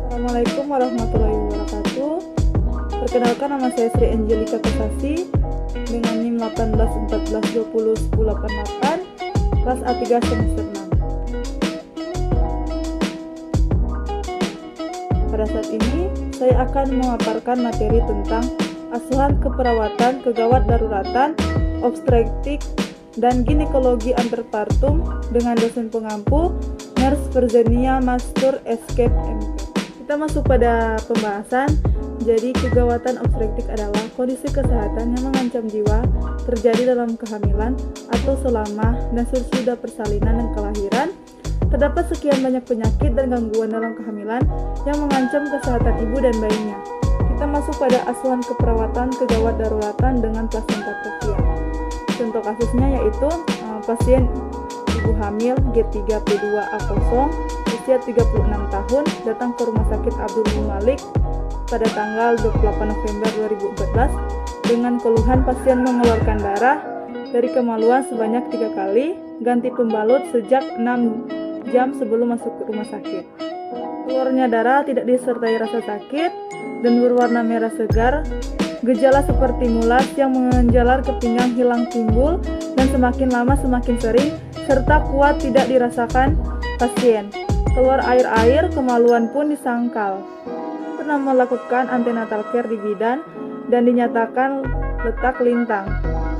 Assalamualaikum warahmatullahi wabarakatuh. Perkenalkan, nama saya Sri Angelika Kasasi dengan NIM 1814201088, kelas A3 semester 6. Pada saat ini saya akan memaparkan materi tentang asuhan keperawatan kegawat daruratan, obstetrik dan ginekologi antepartum dengan dosen pengampu Nurse Verzenia Mastur Escape MP. Kita masuk pada pembahasan. Jadi kegawatan obstetrik adalah kondisi kesehatan yang mengancam jiwa terjadi dalam kehamilan atau selama dan sesudah persalinan dan kelahiran. Terdapat sekian banyak penyakit dan gangguan dalam kehamilan yang mengancam kesehatan ibu dan bayinya. Kita masuk pada asuhan keperawatan kegawat daruratan dengan plasenta previa. Contoh kasusnya yaitu pasien ibu hamil G3P2A0 usia 36 tahun datang ke Rumah Sakit Abdul Malik pada tanggal 28 November 2014 dengan keluhan pasien mengeluarkan darah dari kemaluan sebanyak 3 kali, ganti pembalut sejak 6 jam sebelum masuk ke rumah sakit. Keluarnya darah tidak disertai rasa sakit dan berwarna merah segar. Gejala seperti mulas yang menjalar ke pinggang hilang timbul dan semakin lama semakin sering, serta kuat tidak dirasakan pasien. Keluar air-air, kemaluan pun disangkal. Pernah melakukan antenatal care di bidan dan dinyatakan letak lintang.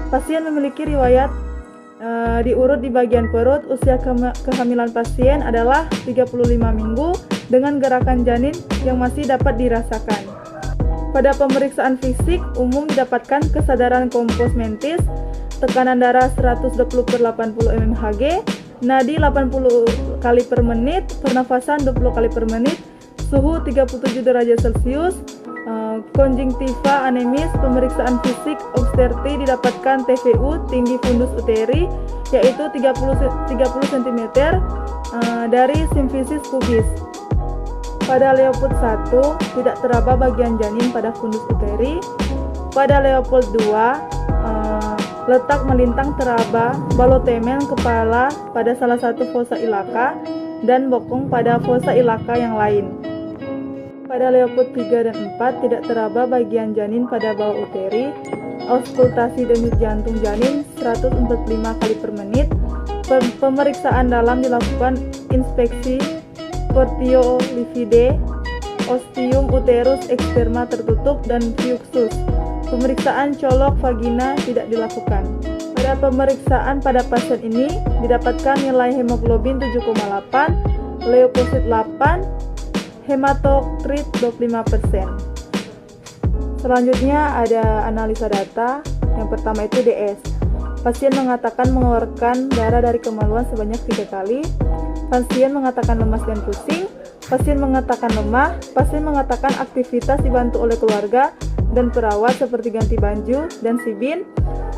Pasien memiliki riwayat diurut di bagian perut. Usia kehamilan pasien adalah 35 minggu dengan gerakan janin yang masih dapat dirasakan. Pada pemeriksaan fisik umum didapatkan kesadaran kompos mentis, tekanan darah 120/80 mmHg, nadi 80 kali per menit, pernafasan 20 kali per menit, suhu 37 derajat Celcius, konjungtiva anemis. Pemeriksaan fisik obstetri didapatkan TVU tinggi fundus uteri yaitu 30 cm dari simfisis pubis. Pada Leopold 1 tidak teraba bagian janin pada fundus uteri. Pada Leopold 2 letak melintang teraba balotemen kepala pada salah satu fosa ilaka dan bokong pada fosa ilaka yang lain. Pada Leopold 3 dan 4 tidak teraba bagian janin pada bawah uteri. Auskultasi denyut jantung janin 145 kali per menit. Pemeriksaan dalam dilakukan inspeksi portiolivide, ostium uterus eksterna tertutup dan fluxus. Pemeriksaan colok vagina tidak dilakukan. Pada pemeriksaan pada pasien ini didapatkan nilai hemoglobin 7,8, leukosit 8, hematokrit 25%. Selanjutnya ada analisa data. Yang pertama itu DS. Pasien mengatakan mengeluarkan darah dari kemaluan sebanyak 3 kali. Pasien mengatakan lemas dan pusing. Pasien mengatakan lemah. Pasien mengatakan aktivitas dibantu oleh keluarga dan perawat seperti ganti baju dan sibin.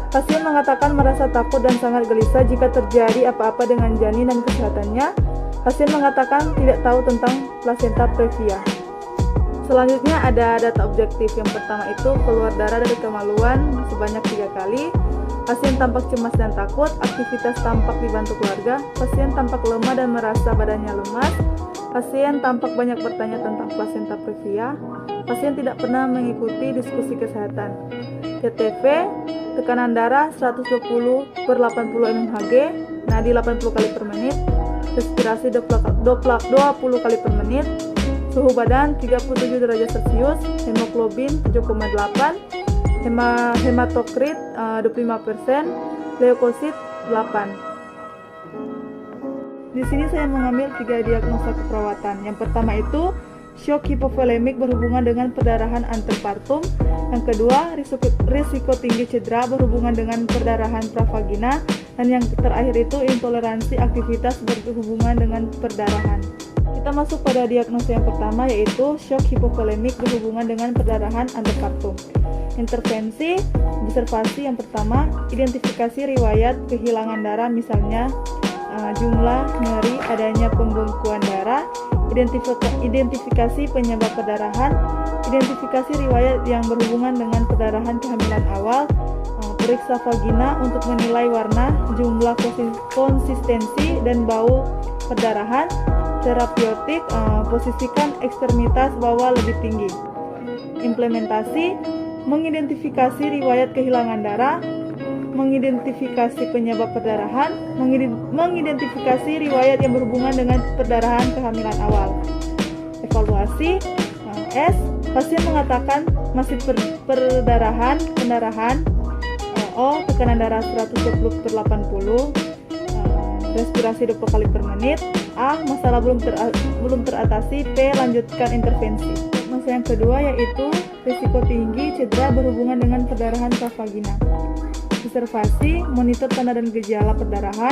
Pasien mengatakan merasa takut dan sangat gelisah jika terjadi apa-apa dengan janin dan kesehatannya. Pasien mengatakan tidak tahu tentang plasenta previa. Selanjutnya ada data objektif. Yang pertama itu keluar darah dari kemaluan sebanyak 3 kali. Pasien tampak cemas dan takut. Aktivitas tampak dibantu keluarga. Pasien tampak lemah dan merasa badannya lemas. Pasien tampak banyak bertanya tentang plasenta previa. Pasien tidak pernah mengikuti diskusi kesehatan. TTV, tekanan darah 120/80 mmHg, nadi 80 kali per menit, respirasi 20 kali per menit, suhu badan 37 derajat Celcius, hemoglobin 7,8, hematokrit 25%, leukosit 8. Di sini saya mengambil 3 diagnosa keperawatan. Yang pertama itu shock hipovolemik berhubungan dengan perdarahan antepartum. Yang kedua, risiko tinggi cedera berhubungan dengan perdarahan pravagina. Dan yang terakhir itu intoleransi aktivitas berhubungan dengan perdarahan. Kita masuk pada diagnosa yang pertama yaitu shock hipovolemik berhubungan dengan perdarahan antepartum. Intervensi, observasi yang pertama, identifikasi riwayat kehilangan darah misalnya jumlah, nyeri, adanya pembekuan darah, identifikasi penyebab perdarahan, identifikasi riwayat yang berhubungan dengan perdarahan kehamilan awal, periksa vagina untuk menilai warna, jumlah, konsistensi, dan bau perdarahan, terapeutik, posisikan ekstremitas bawah lebih tinggi. Implementasi, mengidentifikasi riwayat kehilangan darah, mengidentifikasi penyebab perdarahan, mengidentifikasi riwayat yang berhubungan dengan perdarahan kehamilan awal. Evaluasi, S, pasien mengatakan masih pendarahan, O, tekanan darah 120/80, respirasi 20 kali per menit, A, masalah belum teratasi, P, lanjutkan intervensi. Masalah yang kedua yaitu risiko tinggi cedera berhubungan dengan perdarahan vagina. Observasi, monitor tanda dan gejala perdarahan,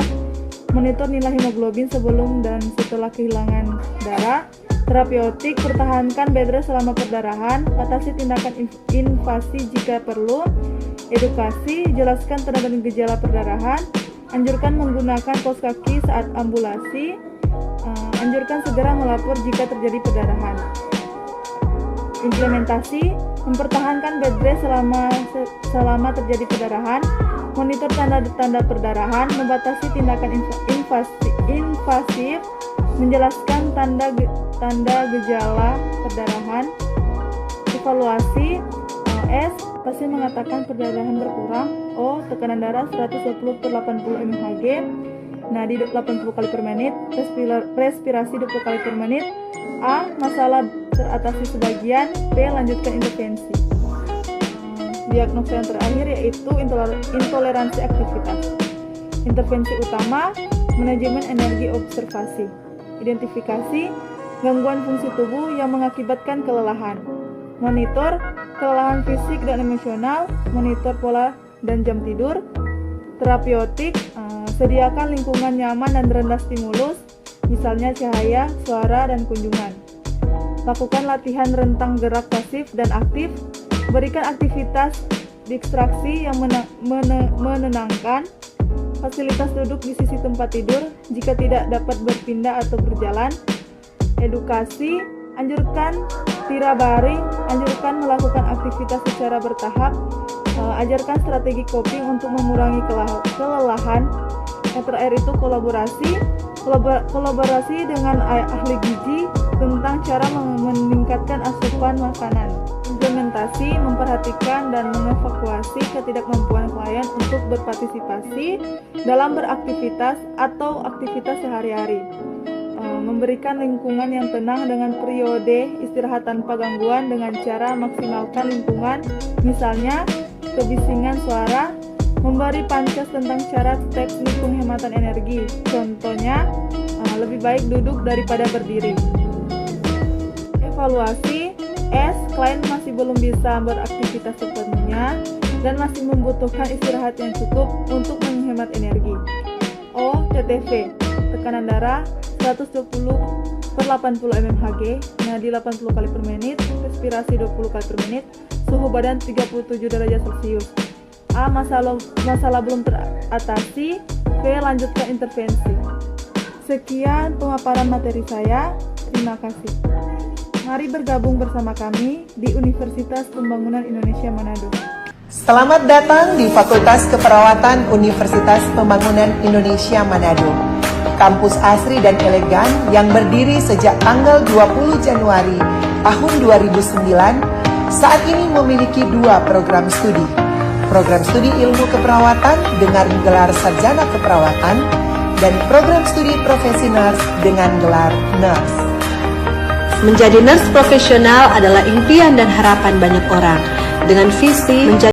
monitor nilai hemoglobin sebelum dan setelah kehilangan darah. Terapeutik, pertahankan bed rest selama perdarahan, batasi tindakan invasi jika perlu. Edukasi, jelaskan tanda dan gejala perdarahan, anjurkan menggunakan kaos kaki saat ambulasi, anjurkan segera melapor jika terjadi perdarahan. Implementasi, mempertahankan bed rest selama terjadi perdarahan, monitor tanda-tanda perdarahan, membatasi tindakan invasif, menjelaskan tanda gejala perdarahan. Evaluasi, S, pasien mengatakan perdarahan berkurang. O, tekanan darah 120/80 mmHg, nadi 80 kali per menit, respirasi 20 kali per menit. A, masalah teratasi sebagian. B, lanjutkan intervensi. Diagnosa yang terakhir yaitu intoleransi aktivitas. Intervensi utama, manajemen energi observasi. Identifikasi, gangguan fungsi tubuh yang mengakibatkan kelelahan. Monitor kelelahan fisik dan emosional, monitor pola dan jam tidur. Terapeutik, sediakan lingkungan nyaman dan rendah stimulus, misalnya cahaya, suara, dan kunjungan. Lakukan latihan rentang gerak pasif dan aktif. Berikan aktivitas distraksi yang menenangkan. Fasilitas duduk di sisi tempat tidur jika tidak dapat berpindah atau berjalan. Edukasi, anjurkan tira baring, anjurkan melakukan aktivitas secara bertahap, ajarkan strategi coping untuk mengurangi kelelahan. Yang terakhir itu kolaborasi dengan ahli gizi tentang cara meningkatkan asupan makanan. Implementasi, memperhatikan dan mengevakuasi ketidakmampuan klien untuk berpartisipasi dalam beraktivitas atau aktivitas sehari-hari. Memberikan lingkungan yang tenang dengan periode istirahat tanpa gangguan dengan cara maksimalkan lingkungan, misalnya kebisingan suara, memberi pancas tentang cara teknik penghematan energi, contohnya lebih baik duduk daripada berdiri. Evaluasi, S, klien masih belum bisa beraktivitas sepenuhnya dan masih membutuhkan istirahat yang cukup untuk menghemat energi. O, TTV, tekanan darah 120/80 mmHg, nadi 80 kali per menit, respirasi 20 kali per menit, suhu badan 37 derajat Celcius. A, masalah belum teratasi. B, lanjutkan intervensi. Sekian pemaparan materi saya. Terima kasih. Mari bergabung bersama kami di Universitas Pembangunan Indonesia Manado. Selamat datang di Fakultas Keperawatan Universitas Pembangunan Indonesia Manado. Kampus asri dan elegan yang berdiri sejak tanggal 20 Januari tahun 2009, saat ini memiliki 2 program studi. Program studi ilmu keperawatan dengan gelar sarjana keperawatan dan program studi profesi nurse dengan gelar nurse. Menjadi nurse profesional adalah impian dan harapan banyak orang dengan visi menjadi